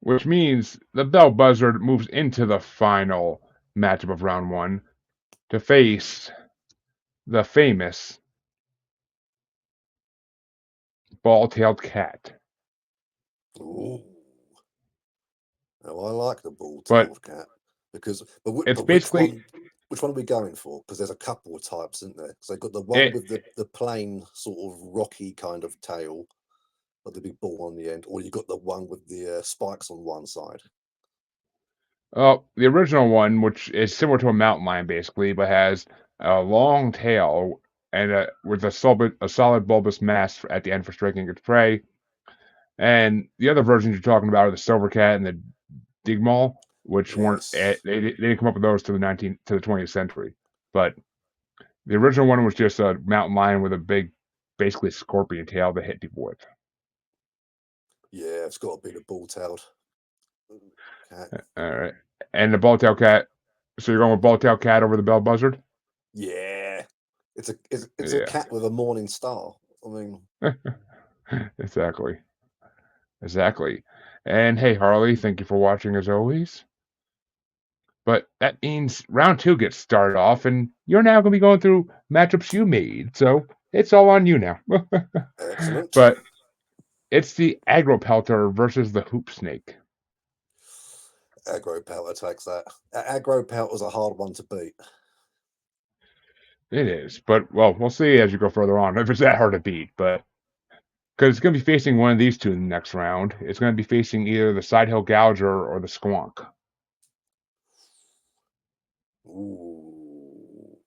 Which means the bell buzzard moves into the final matchup of round 1 to face the famous ball-tailed cat. Ooh. Now, I like the ball-tailed cat because, it's basically which one are we going for? Because there's a couple of types, isn't there? Because they've got the one with the plain sort of rocky kind of tail, but the big ball on the end, or you got the one with the spikes on one side. The original one, which is similar to a mountain lion basically, but has a long tail and with a solid bulbous mass at the end for striking its prey. And the other versions you're talking about are the silver cat and the digmal, which weren't they didn't come up with those to the 20th century. But the original one was just a mountain lion with a big, basically scorpion tail to hit people with. Yeah, it's got to be the ball-tailed cat. All right, and the ball-tailed cat. So you're going with ball-tailed cat over the bell buzzard? Yeah, it's a cat with a morning star. Exactly. And hey, Harley, thank you for watching as always. But that means round 2 gets started off, and you're now going to be going through matchups you made. So it's all on you now. Excellent. But it's the aggro pelter versus the hoop snake. Aggro pelter takes that. Aggro pelter's a hard one to beat. It is, but we'll see as you go further on if it's that hard to beat. But because it's going to be facing one of these two in the next round, it's going to be facing either the side hill gouger or the squonk. Ooh.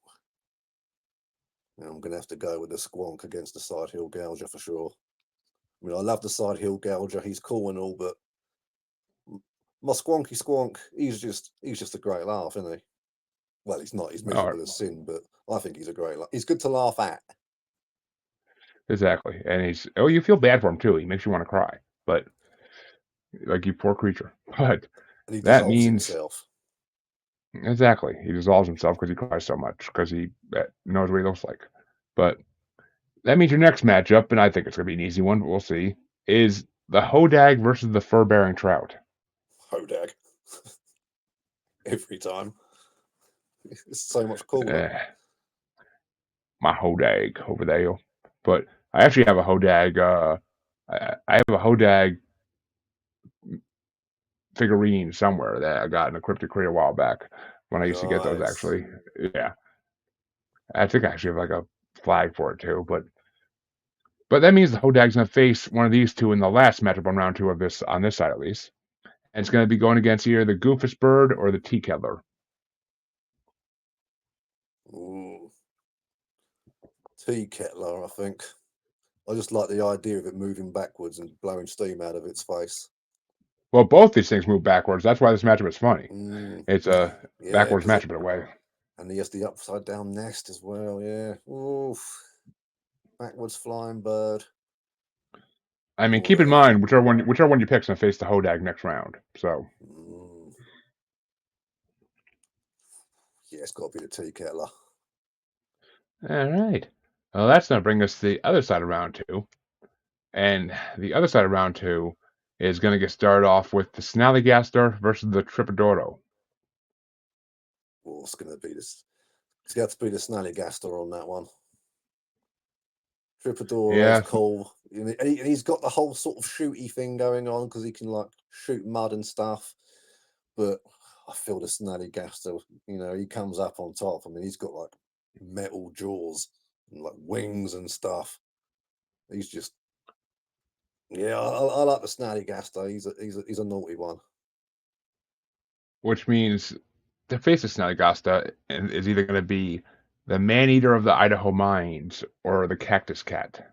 I'm going to have to go with the squonk against the side hill gouger for sure. I love the side hill gouger. He's cool and all, but my squonky squonk, he's just a great laugh, isn't he? Well, he's not. He's miserable as sin, but I think he's a great laugh. He's good to laugh at. Exactly. And you feel bad for him too. He makes you want to cry. But like, you poor creature. But and he that means himself. Exactly. He dissolves himself because he cries so much, because he knows what he looks like. But that means your next matchup, and I think it's going to be an easy one, but we'll see, is the Hodag versus the fur-bearing trout. Hodag. Every time. It's so much cooler. My Hodag over there. But I actually have a Hodag. I have a Hodag figurine somewhere that I got in a cryptic crate a while back when I used to get those, actually. Yeah. I think I actually have like a flag for it too, but that means the Hodag's going to face one of these two in the last matchup on round 2 of this, on this side at least. And it's going to be going against either the Goofus bird or the tea kettler. Ooh. Tea kettler, I think. I just like the idea of it moving backwards and blowing steam out of its face. Well, both these things move backwards. That's why this matchup is funny. It's a backwards matchup in a way. And he has the upside down nest as well. Yeah. Oof. Backwards flying bird. I mean, keep in mind whichever one you pick's gonna face the Hodag next round. So. Yeah, it's got to be the tea kettler. All right. Well, that's gonna bring us to the other side of round 2, and the other side of round 2 is gonna get started off with the Snallygaster versus the Tripodoro. Well, it's going to be this. It's got to be the Snallygaster on that one. Tripodoro's cool, and he's got the whole sort of shooty thing going on because he can like shoot mud and stuff. But I feel the Snallygaster, he comes up on top. I mean, he's got like metal jaws and like wings and stuff. He's just, yeah, I like the Snallygaster. He's a naughty one. Which means to face the Snallygaster is either going to be the man-eater of the Idaho mines or the Cactus Cat.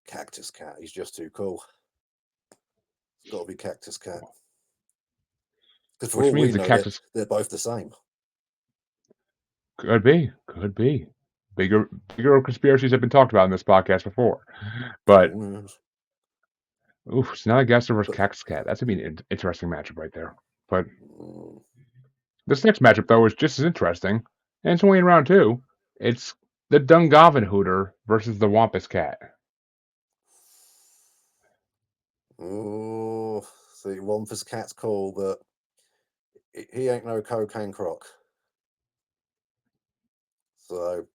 Cactus Cat. He's just too cool. It's got to be Cactus Cat. Because for all we know, they're both the same. Could be. Bigger conspiracies have been talked about in this podcast before. But, Snallygaster versus Cactus Cat. That's going to be an interesting matchup right there. But this next matchup, though, is just as interesting. And it's only in round 2. It's the Dungarvan Hooter versus the Wampus Cat. Oh, see, Wampus Cat's cool, but he ain't no cocaine croc. So,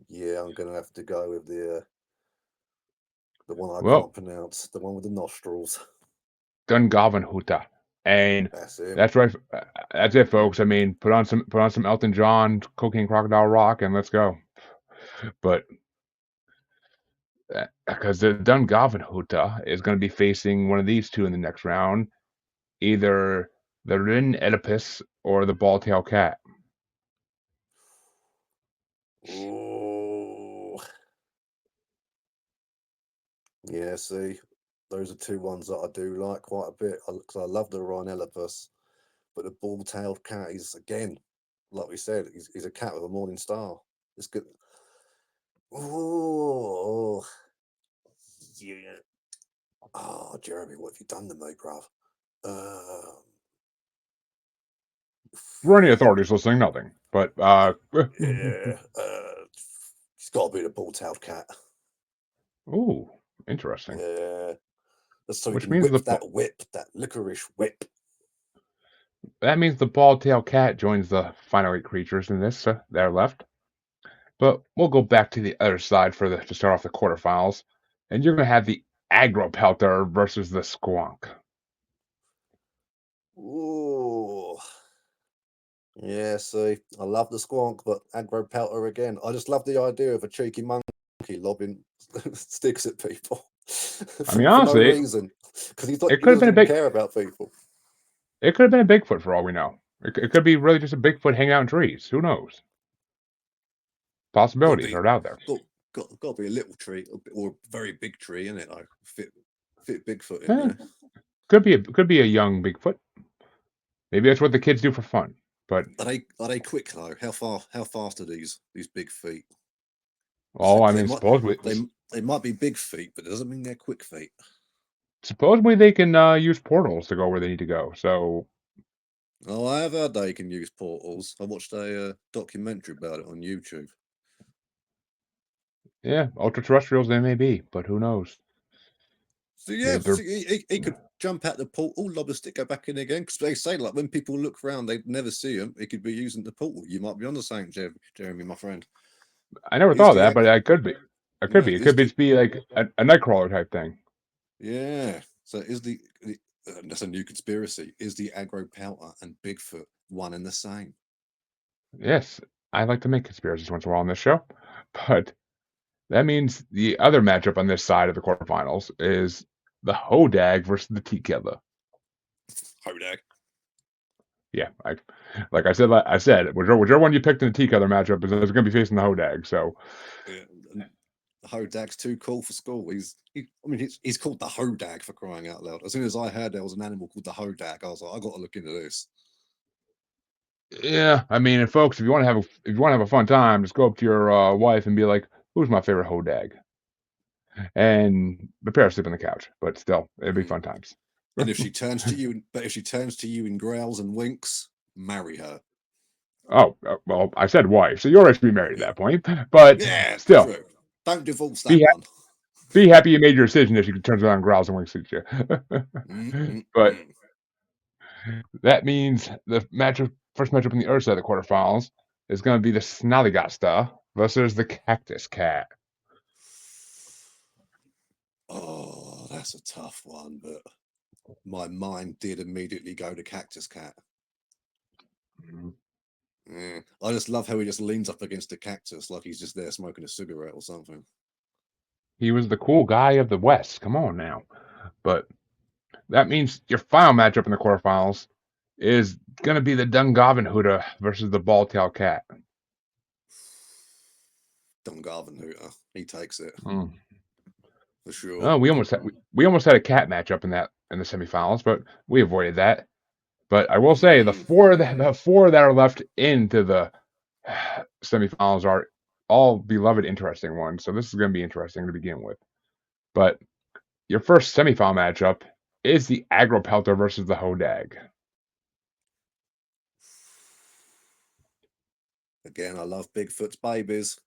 yeah, I'm going to have to go with the one I can't pronounce, the one with the nostrils. Dungarvan Hooter. And that's right. That's it, folks. I mean, put on some Elton John, Cocaine Crocodile Rock, and let's go. But because the Dungarvan Hooter is going to be facing one of these two in the next round, either the Rin Oedipus or the Ball-tail Cat. Oh, yeah. See, those are two ones that I do like quite a bit because I love the Rin Oedipus, but the Ball-tailed Cat is, again, like we said, he's a cat with a morning star. It's good. Oh, yeah. Oh, Jeremy, what have you done to me, bruv? For any authorities listening, nothing. But yeah, it's got to be the Ball-tailed Cat. Ooh, interesting. Yeah, so we can whip that licorice whip. That means the Ball-tail Cat joins the final 8 creatures in this. They're left. But we'll go back to the other side to start off the quarterfinals, and you're going to have the Aggro Pelter versus the Squonk. Ooh. Yeah, see, I love the Squonk, but Aggro Pelter again. I just love the idea of a cheeky monkey lobbing sticks at people. I mean, honestly, for no reason. Because he doesn't care about people. It could have been a Bigfoot for all we know. It could be really just a Bigfoot hanging out in trees. Who knows? Possibilities are out there. Got to be a little tree or a very big tree, innit? Like fit Bigfoot in there. Could be a young Bigfoot. Maybe that's what the kids do for fun. But are they quick though? How fast are these big feet? Oh, I mean, supposedly they might be big feet, but it doesn't mean they're quick feet. Supposedly they can use portals to go where they need to go. So. Oh, I have heard they can use portals. I watched a documentary about it on YouTube. Yeah, ultra-terrestrials they may be, but who knows? So yeah, he could jump out the portal, lob a stick, go back in again. Because they say, like, when people look around, they never see him. He could be using the portal. You might be on the same, Jeremy, my friend. I never thought of that, but it could be. It could be. It could just be like a Nightcrawler type thing. Yeah. So that's a new conspiracy. Is the Aggro Pelter and Bigfoot one and the same? Yes, I like to make conspiracies once in a while on this show, but that means the other matchup on this side of the quarterfinals is the Hodag versus the Tea Kettler. Hodag. Yeah, like I said, whichever one you picked in the Tea Kettler matchup is going to be facing the Hodag. So, yeah. Hodag's too cool for school. He's called the Hodag, for crying out loud. As soon as I heard there was an animal called the Hodag, I was like, I got to look into this. Yeah, I mean, and folks, if you want to have a fun time, just go up to your wife and be like, "Who's my favorite Hodag?" And the pair sleep on the couch, but still, it'd be fun times. And if she turns to you and growls and winks, marry her. Oh, well, I said wife, so you're actually married at that point. But yeah, still, true. Don't divorce that one. Be happy you made your decision if she turns around and growls and winks at you. But that means the first matchup in the other side of the quarterfinals is going to be the Snallygasta versus the Cactus Cat. Oh, that's a tough one, but my mind did immediately go to Cactus Cat. Yeah. I just love how he just leans up against a cactus like he's just there smoking a cigarette or something. He was the cool guy of the West. Come on now. But that means your final matchup in the quarterfinals is going to be the Dungarvanhooter versus the Ball-tailed Cat. Dungarvanhooter, he takes it for sure. Oh, we almost had a cat matchup in the semifinals, but we avoided that. But I will say the four that are left into the semifinals are all beloved, interesting ones. So this is going to be interesting to begin with. But your first semifinal matchup is the Aggro Pelter versus the Hodag. Again, I love Bigfoot's babies,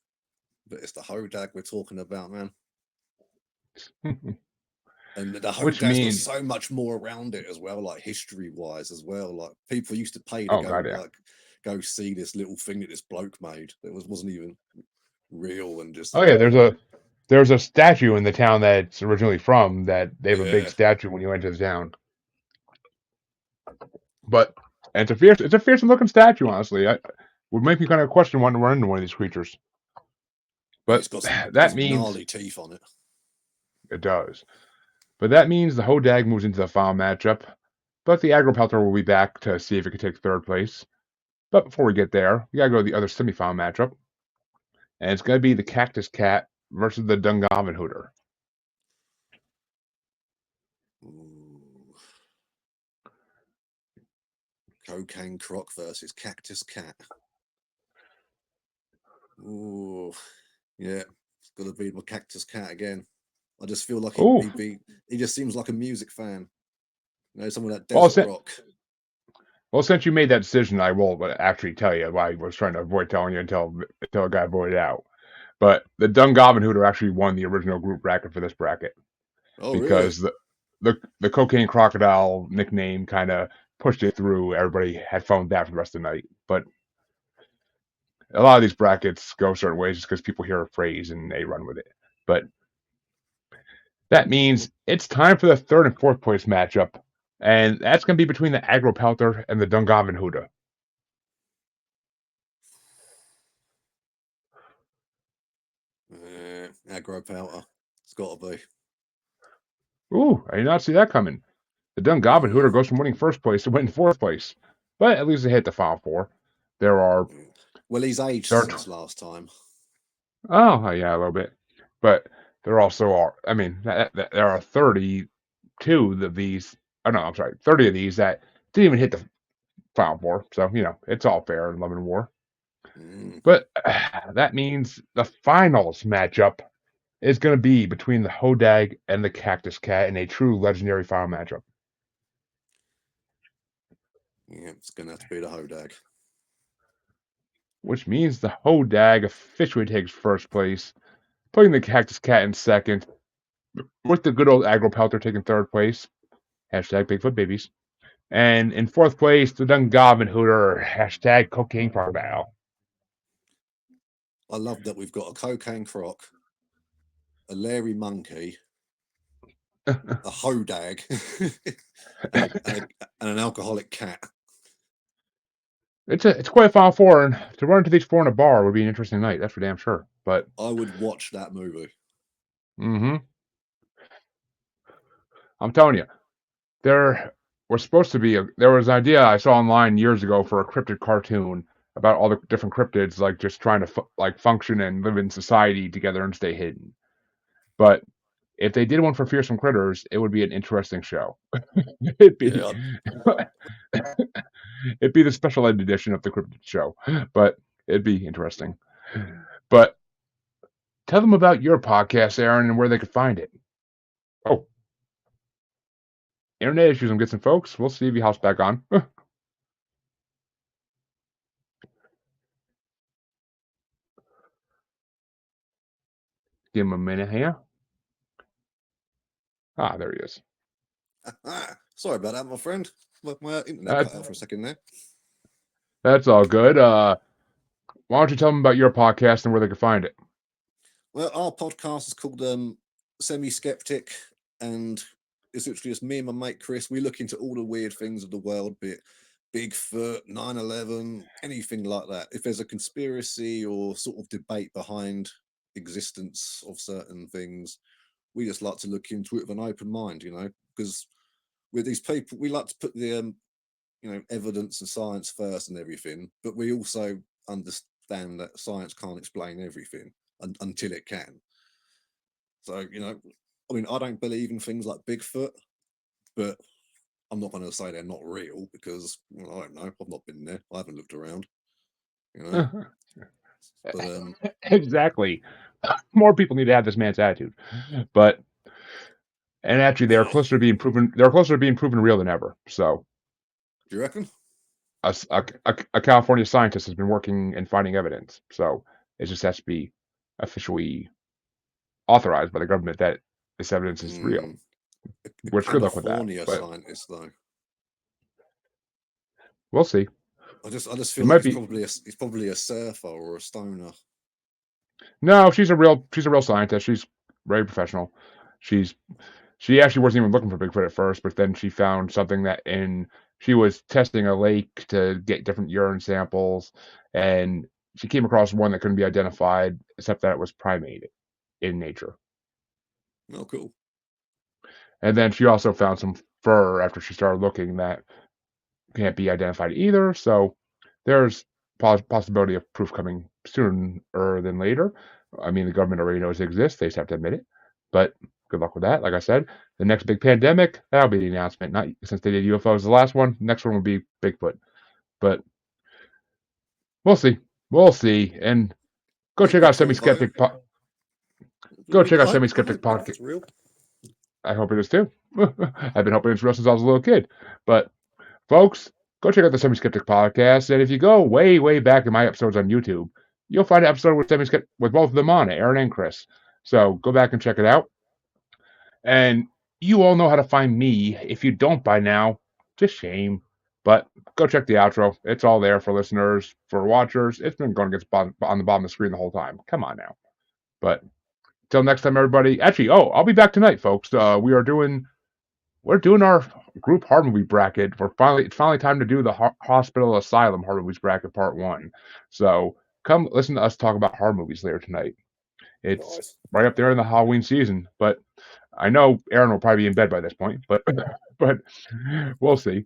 but it's the Hodag we're talking about, man. And the Hodag's got so much more around it as well, like history-wise as well. Like people used to pay to go see this little thing that this bloke made that wasn't even real and just. Oh yeah, there's a statue in the town that it's originally from that they have a big statue when you enter the town. But and it's a fearsome looking statue, honestly. It would make me kind of question wanting to run into one of these creatures. But it's got some gnarly teeth on it. It does. But that means the Hodag moves into the final matchup. But the Aggro Pelter will be back to see if it can take third place. But before we get there, we gotta go to the other semifinal matchup. And it's gonna be the Cactus Cat versus the Dungarvanhooter. Cocaine Croc versus Cactus Cat. Ooh, yeah, it's got to be my Cactus Cat again. I just feel like he just seems like a music fan. You know, someone that desert rock. Well, since you made that decision, I will actually tell you why I was trying to avoid telling you until a guy voted out. But the Dungarvanhooter actually won the original group bracket for this bracket. Oh, because really? the Cocaine Crocodile nickname kind of pushed it through. Everybody had fun with that for the rest of the night. But a lot of these brackets go certain ways just because people hear a phrase and they run with it. But that means it's time for the third and fourth place matchup. And that's going to be between the Aggro Pelter and the Dungarvanhooter. Aggro Pelter. It's got to be. Ooh, I did not see that coming. The Dungarvanhooter goes from winning first place to winning fourth place. But at least they hit the final four. There are... Well, he's aged since last time. Oh, yeah, a little bit. But there also are... I mean, there are 32 of these... Oh, no, I'm sorry. 30 of these that didn't even hit the final four. So, you know, it's all fair in love and war. But that means the finals matchup is going to be between the Hodag and the Cactus Cat in a true legendary final matchup. Yeah, it's going to have to be the Hodag. Which means the Hodag officially takes first place, putting the Cactus Cat in second, with the good old Aggro Pelter taking third place. Hashtag Bigfoot Babies. And in fourth place, the Dungarvanhooter. Hashtag Cocaine Crocodile. I love that we've got a Cocaine Croc, a Larry Monkey, a Hodag, and an alcoholic cat. It's quite a final four, and to run into these four in a bar would be an interesting night. That's for damn sure. But I would watch that movie. I'm telling you, there was an idea I saw online years ago for a cryptid cartoon about all the different cryptids, like just trying to function and live in society together and stay hidden. But if they did one for Fearsome Critters, it would be an interesting show. it'd be Yeah, it'd be the special ed edition of the cryptid show, but it'd be interesting. But tell them about your podcast, Aaron, and where they could find it. Oh, internet issues, I'm guessing, folks. We'll see if he hops back on. Give him a minute here. Ah, there he is. Sorry about that, my friend. My internet cut out for a second there. That's all good. Why don't you tell them about your podcast and where they can find it? Well, our podcast is called Semi-Skeptic, and it's literally just me and my mate Chris. We look into all the weird things of the world, be it Bigfoot, 9/11, anything like that. If there's a conspiracy or sort of debate behind existence of certain things, we just like to look into it with an open mind, because with these people, we like to put the evidence and science first and everything, but we also understand that science can't explain everything until it can. So, I mean, I don't believe in things like Bigfoot, but I'm not going to say they're not real because I don't know. I've not been there. I haven't looked around. But exactly. More people need to have this man's attitude. But and actually, they're closer to being proven. They're closer to being proven real than ever. So, do you reckon? A California scientist has been working and finding evidence. So it just has to be officially authorized by the government that this evidence is real. Which good luck with that. California scientist, though. We'll see. I just feel like he's probably a surfer or a stoner. No, she's a real scientist. She's very professional. She actually wasn't even looking for Bigfoot at first, but then she found something she was testing a lake to get different urine samples, and she came across one that couldn't be identified, except that it was primate in nature. Oh, cool. And then she also found some fur after she started looking that can't be identified either. So there's possibility of proof coming sooner than later. I mean, the government already knows it exists. They just have to admit it. But good luck with that. Like I said, the next big pandemic, that'll be the announcement. Not since they did UFOs the last one. Next one will be Bigfoot. But we'll see. We'll see. And go check out Semi-Skeptic. Go check out Semi-Skeptic Podcast. Real. I hope it is too. I've been hoping it's real since I was a little kid. But folks, go check out the Semi-Skeptic Podcast. And if you go way, way back in my episodes on YouTube, you'll find an episode with both of them on it, Aaron and Chris. So go back and check it out. And you all know how to find me. If you don't by now, just shame. But go check the outro. It's all there for listeners, for watchers. It's been going to get on the bottom of the screen the whole time. Come on now. But until next time, everybody. Actually, I'll be back tonight, folks. We're doing our group horror movie bracket. It's finally time to do the Hospital Asylum horror movies bracket part 1. So come listen to us talk about horror movies later tonight. It's right up there in the Halloween season, but I know Aaron will probably be in bed by this point, but we'll see.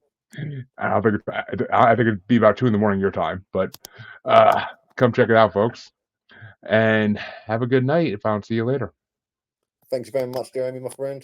I think it'd be about 2 a.m. your time, but come check it out, folks, and have a good night. If I don't see you later. Thanks very much, Jeremy, my friend.